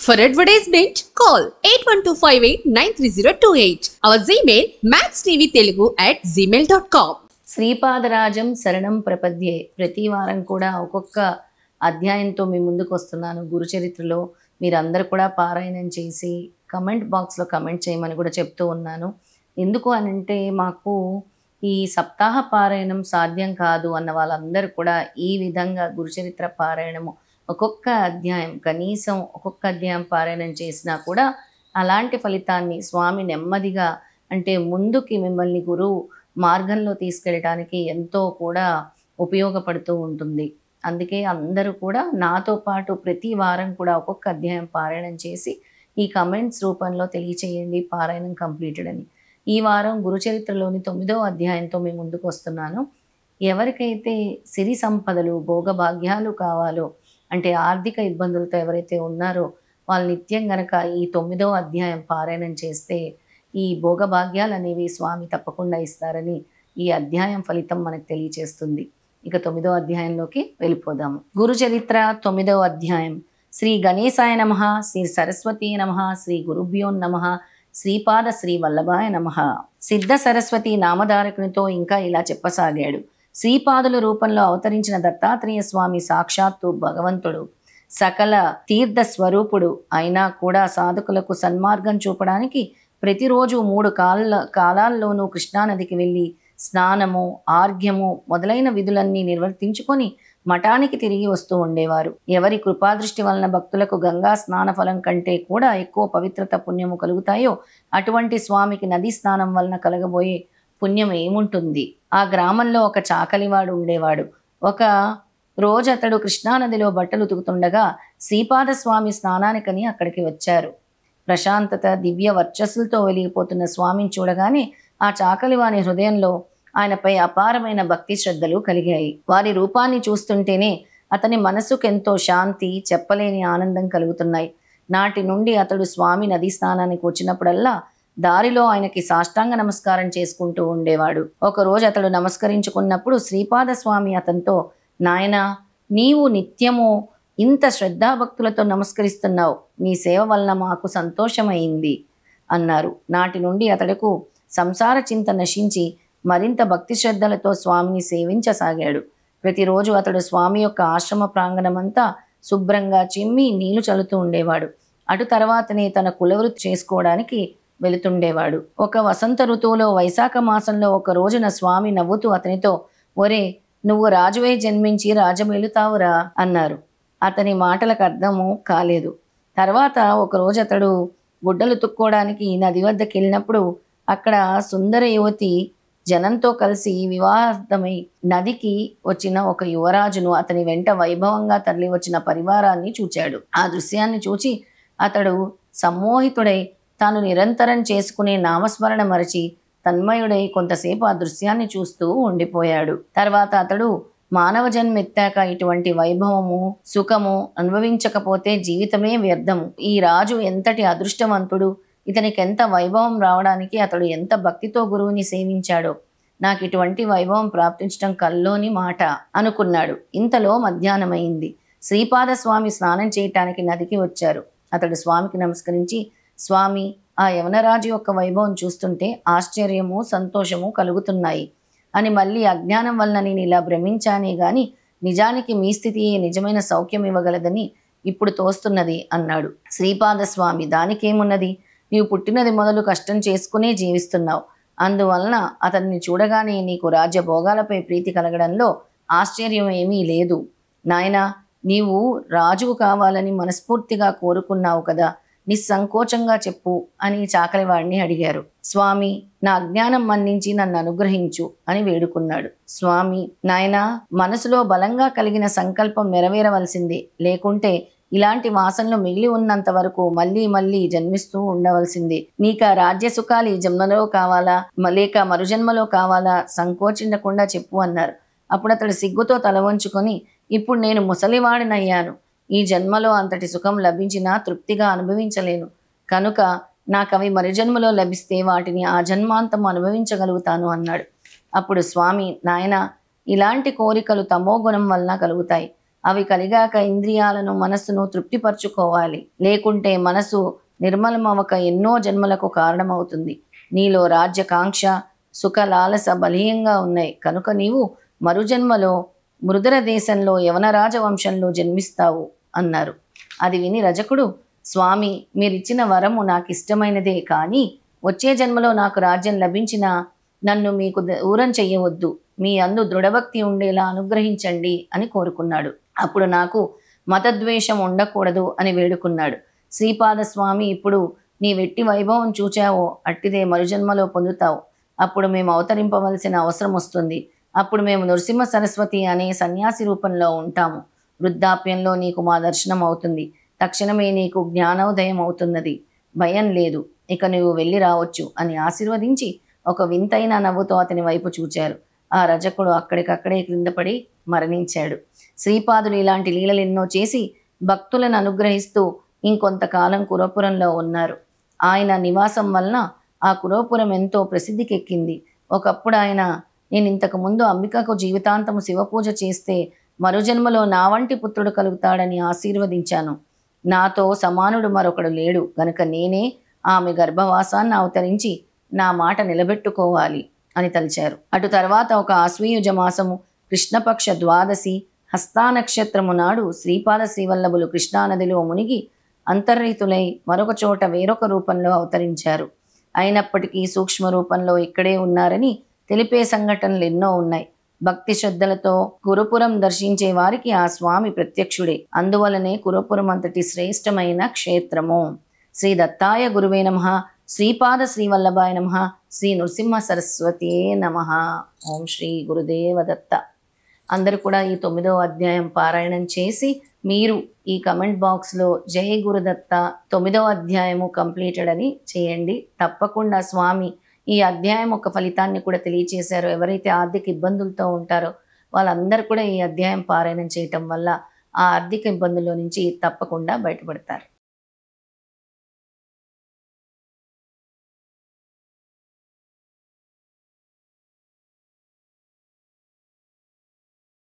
For advertisement, call 8125893028. Our Gmail maxtvtelugu@gmail.com. శ్రీపాదరాజం శరణం ప్రపద్యే. ప్రతి వారం కూడా ఒక్కొక్క అధ్యాయంతో మీ ముందుకు వస్తున్నాను. గురుచరిత్రలో మీరందరూ కూడా పారాయణం చేసి కమెంట్ బాక్స్లో కమెంట్ చేయమని కూడా చెప్తూ ఉన్నాను. ఎందుకు అనంటే మాకు ఈ సప్తాహ పారాయణం సాధ్యం కాదు అన్న వాళ్ళందరూ కూడా ఈ విధంగా గురుచరిత్ర పారాయణము ఒక్కొక్క అధ్యాయం కనీసం ఒక్కొక్క అధ్యాయం పారాయణం చేసినా కూడా అలాంటి ఫలితాన్ని స్వామి నెమ్మదిగా అంటే ముందుకి మిమ్మల్ని గురువు మార్గంలో తీసుకెళ్ళటానికి ఎంతో కూడా ఉపయోగపడుతూ ఉంటుంది. అందుకే అందరూ కూడా నాతో పాటు ప్రతి వారం కూడా ఒక్కొక్క అధ్యాయం పారాయణం చేసి ఈ కమెంట్స్ రూపంలో తెలియచేయండి పారాయణం కంప్లీటెడ్ అని. ఈ వారం గురుచరిత్రలోని 9వ అధ్యాయంతో మీ ముందుకు వస్తున్నాను. ఎవరికైతే సిరి సంపదలు భోగభాగ్యాలు కావాలో అంటే ఆర్థిక ఇబ్బందులతో ఎవరైతే ఉన్నారో వాళ్ళు నిత్యం గనక ఈ 9వ అధ్యాయం పారాయణం చేస్తే ఈ భోగభాగ్యాలు అనేవి స్వామి తప్పకుండా ఇస్తారని ఈ అధ్యాయం ఫలితం మనకు తెలియచేస్తుంది. ఇక 9వ అధ్యాయంలోకి వెళ్ళిపోదాము. గురుచరిత్ర 9వ అధ్యాయం. శ్రీ గణేశాయ నమః, శ్రీ సరస్వతీ నమః, శ్రీ గురుభ్యో నమః, శ్రీపాద శ్రీ వల్లభాయ నమః. సిద్ధ సరస్వతి నామధారకునితో ఇంకా ఇలా చెప్పసాగాడు. శ్రీపాదుల రూపంలో అవతరించిన దత్తాత్రేయ స్వామి సాక్షాత్తు భగవంతుడు, సకల తీర్థ స్వరూపుడు అయినా కూడా సాధకులకు సన్మార్గం చూపడానికి ప్రతిరోజు 3 కాలాల్లోనూ కృష్ణానదికి వెళ్ళి స్నానము ఆర్ఘ్యము మొదలైన విధులన్నీ నిర్వర్తించుకొని మఠానికి తిరిగి వస్తూ ఉండేవారు. ఎవరి కృపాదృష్టి వలన భక్తులకు గంగా స్నాన ఫలం కంటే కూడా ఎక్కువ పవిత్రత పుణ్యము కలుగుతాయో అటువంటి స్వామికి నదీ స్నానం వలన కలగబోయే పుణ్యం ఏముంటుంది. ఆ గ్రామంలో ఒక చాకలివాడు ఉండేవాడు. ఒక రోజు అతడు కృష్ణానదిలో బట్టలు ఉతుకుతుండగా శ్రీపాద స్వామి స్నానానికని అక్కడికి వచ్చారు. ప్రశాంతత దివ్య వర్చస్సులతో వెలిగిపోతున్న స్వామిని చూడగానే ఆ చాకలివాని హృదయంలో ఆయనపై అపారమైన భక్తి శ్రద్ధలు కలిగాయి. వారి రూపాన్ని చూస్తుంటేనే అతని మనసుకెంతో శాంతి చెప్పలేని ఆనందం కలుగుతున్నాయి. నాటి నుండి అతడు స్వామి నదీ స్నానానికి వచ్చినప్పుడల్లా దారిలో ఆయనకి సాష్టాంగ నమస్కారం చేసుకుంటూ ఉండేవాడు. ఒకరోజు అతడు నమస్కరించుకున్నప్పుడు శ్రీపాద స్వామి అతనితో, నాయనా, నీవు నిత్యము ఇంత శ్రద్ధాభక్తులతో నమస్కరిస్తున్నావు, నీ సేవ వలన మాకు సంతోషమైంది అన్నారు. నాటి నుండి అతడుకు సంసార చింత నశించి మరింత భక్తి శ్రద్ధలతో స్వామిని సేవించసాగాడు. ప్రతిరోజు అతడు స్వామి యొక్క ఆశ్రమ ప్రాంగణమంతా శుభ్రంగా చిమ్మి నీళ్లు చల్లుతూ ఉండేవాడు. అటు తర్వాతనే తన కులవృత్తి చేసుకోవడానికి వెళుతుండేవాడు. ఒక వసంత ఋతువులో వైశాఖ మాసంలో ఒక రోజున స్వామి నవ్వుతూ అతనితో, ఒరే, నువ్వు రాజువై జన్మించి రాజమేలుతావురా అన్నారు. అతని మాటలకు అర్థము కాలేదు. తర్వాత ఒకరోజు అతడు గుడ్డలు తుక్కోవడానికి నది వద్దకు వెళ్ళినప్పుడు అక్కడ సుందర యువతి జనంతో కలిసి వివాహార్థమై నదికి వచ్చిన ఒక యువరాజును అతని వెంట వైభవంగా తరలి వచ్చిన పరివారాన్ని చూచాడు. ఆ దృశ్యాన్ని చూచి అతడు సమ్మోహితుడై తాను నిరంతరం చేసుకునే నామస్మరణ మరచి తన్మయుడై కొంతసేపు ఆ దృశ్యాన్ని చూస్తూ ఉండిపోయాడు. తర్వాత అతడు మానవ జన్మెత్తాక ఇటువంటి వైభవము సుఖము అనుభవించకపోతే జీవితమే వ్యర్థము. ఈ రాజు ఎంతటి అదృష్టవంతుడు, ఇతనికి ఎంత వైభవం రావడానికి అతడు ఎంత భక్తితో గురువుని సేవించాడో, నాకు ఇటువంటి వైభవం ప్రాప్తించడం కల్లోని మాట అనుకున్నాడు. ఇంతలో మధ్యాహ్నమైంది. శ్రీపాద స్వామి స్నానం చేయటానికి నదికి వచ్చారు. అతడు స్వామికి నమస్కరించి, స్వామి, ఆ యవనరాజు యొక్క వైభవం చూస్తుంటే ఆశ్చర్యము సంతోషము కలుగుతున్నాయి అని, మళ్ళీ అజ్ఞానం వలన నేను ఇలా భ్రమించానే గాని నిజానికి మీ స్థితియే నిజమైన సౌఖ్యం ఇవ్వగలదని ఇప్పుడు తోస్తున్నది అన్నాడు. శ్రీపాద స్వామి, దానికేమున్నది, నీవు పుట్టినది మొదలు కష్టం చేసుకునే జీవిస్తున్నావు. అందువలన అతన్ని చూడగానే నీకు రాజ్య భోగాలపై ప్రీతి కలగడంలో ఆశ్చర్యం ఏమీ లేదు. నాయనా, నీవు రాజువు కావాలని మనస్ఫూర్తిగా కోరుకున్నావు కదా, నిస్సంకోచంగా చెప్పు అని చాకలివాడిని అడిగారు. స్వామి, నా అజ్ఞానం మన్నించి నన్ను అనుగ్రహించు అని వేడుకున్నాడు. స్వామి, నాయనా, మనసులో బలంగా కలిగిన సంకల్పం నెరవేరవలసిందే, లేకుంటే ఇలాంటి వాసనలు మిగిలి ఉన్నంత వరకు మళ్ళీ మళ్ళీ జన్మిస్తూ ఉండవలసిందే. నీకు ఆ రాజ్య సుఖాలు ఈ జన్మలో కావాలా లేక మరుజన్మలో కావాలా, సంకోచించకుండా చెప్పు అన్నారు. అప్పుడు అతడు సిగ్గుతో తల వంచుకొని, ఇప్పుడు నేను ముసలివాడినయ్యాను, ఈ జన్మలో అంతటి సుఖం లభించినా తృప్తిగా అనుభవించలేను, కనుక నాకవి మరుజన్మలో లభిస్తే వాటిని ఆ జన్మాంతం అనుభవించగలుగుతాను అన్నాడు. అప్పుడు స్వామి, నాయనా, ఇలాంటి కోరికలు తమో గుణం వలన కలుగుతాయి. అవి కలిగాక ఇంద్రియాలను మనస్సును తృప్తిపరచుకోవాలి. లేకుంటే మనసు నిర్మలమవక ఎన్నో జన్మలకు కారణమవుతుంది. నీలో రాజ్యకాంక్ష సుఖ లాలస బలీయంగా ఉన్నాయి కనుక నీవు మరుజన్మలో మృదర దేశంలో యవన రాజవంశంలో జన్మిస్తావు అన్నారు. అది విని రజకుడు, స్వామి, మీరిచ్చిన వరము నాకు ఇష్టమైనదే, కానీ వచ్చే జన్మలో నాకు రాజ్యం లభించినా నన్ను మీకు దూరం చెయ్యవద్దు, మీ అందు దృఢభక్తి ఉండేలా అనుగ్రహించండి అని కోరుకున్నాడు. అప్పుడు నాకు మతద్వేషం ఉండకూడదు అని వేడుకున్నాడు. శ్రీపాద స్వామి, ఇప్పుడు నీ వెట్టి వైభవం చూచావో అట్టిదే మరుజన్మలో పొందుతావు. అప్పుడు మేము అవతరింపవలసిన అవసరం వస్తుంది. అప్పుడు మేము నృసింహ సరస్వతి అనే సన్యాసి రూపంలో ఉంటాము. వృద్ధాప్యంలో నీకు మా దర్శనం అవుతుంది. తక్షణమే నీకు జ్ఞానోదయం అవుతున్నది. భయం లేదు, ఇక నువ్వు వెళ్ళి రావచ్చు అని ఆశీర్వదించి ఒక వింతైన నవ్వుతో అతని వైపు చూచారు. ఆ రజకుడు అక్కడికక్కడే క్రిందపడి మరణించాడు. శ్రీపాదులు ఇలాంటి లీలలెన్నో చేసి భక్తులను అనుగ్రహిస్తూ ఇంకొంతకాలం కురపురంలో ఉన్నారు. ఆయన నివాసం వలన ఆ కురపురం ఎంతో ప్రసిద్ధికెక్కింది. ఒకప్పుడు ఆయన, నేను ఇంతకు ముందు అంబికకు జీవితాంతము శివపూజ చేస్తే మరుజన్మలో నా వంటి పుత్రుడు కలుగుతాడని ఆశీర్వదించాను. నాతో సమానుడు మరొకడు లేడు గనుక నేనే ఆమె గర్భవాసాన్ని అవతరించి నా మాట నిలబెట్టుకోవాలి అని తలిచారు. అటు తర్వాత ఒక ఆశ్వీయుజ మాసము కృష్ణపక్ష ద్వాదశి హస్తా నక్షత్రము నాడు శ్రీపాద శ్రీవల్లభులు కృష్ణానదిలో మునిగి అంతర్హితులై మరొక చోట వేరొక రూపంలో అవతరించారు. అయినప్పటికీ సూక్ష్మ రూపంలో ఇక్కడే ఉన్నారని తెలిపే సంఘటనలు ఎన్నో ఉన్నాయి. భక్తి శ్రద్ధలతో కురుపురం దర్శించే వారికి ఆ స్వామి ప్రత్యక్షుడే. అందువలనే కురుపురం అంతటి శ్రేష్టమైన క్షేత్రము. శ్రీ దత్తాయ గురువే నమః. శ్రీపాద శ్రీవల్లభాయ నమః. శ్రీ నృసింహ సరస్వతియే నమః. ఓం శ్రీ గురుదేవ దత్త. అందరూ కూడా ఈ 9వ అధ్యాయం పారాయణం చేసి మీరు ఈ కమెంట్ బాక్స్లో జై గురుదత్త 9వ అధ్యాయము కంప్లీటెడ్ అని చేయండి. తప్పకుండా స్వామి ఈ అధ్యాయం ఒక ఫలితాన్ని కూడా తెలియచేశారు. ఎవరైతే ఆర్థిక ఇబ్బందులతో ఉంటారో వాళ్ళందరూ కూడా ఈ అధ్యాయం పారాయణం చేయటం వల్ల ఆ ఆర్థిక ఇబ్బందుల్లో నుంచి తప్పకుండా బయటపడతారు.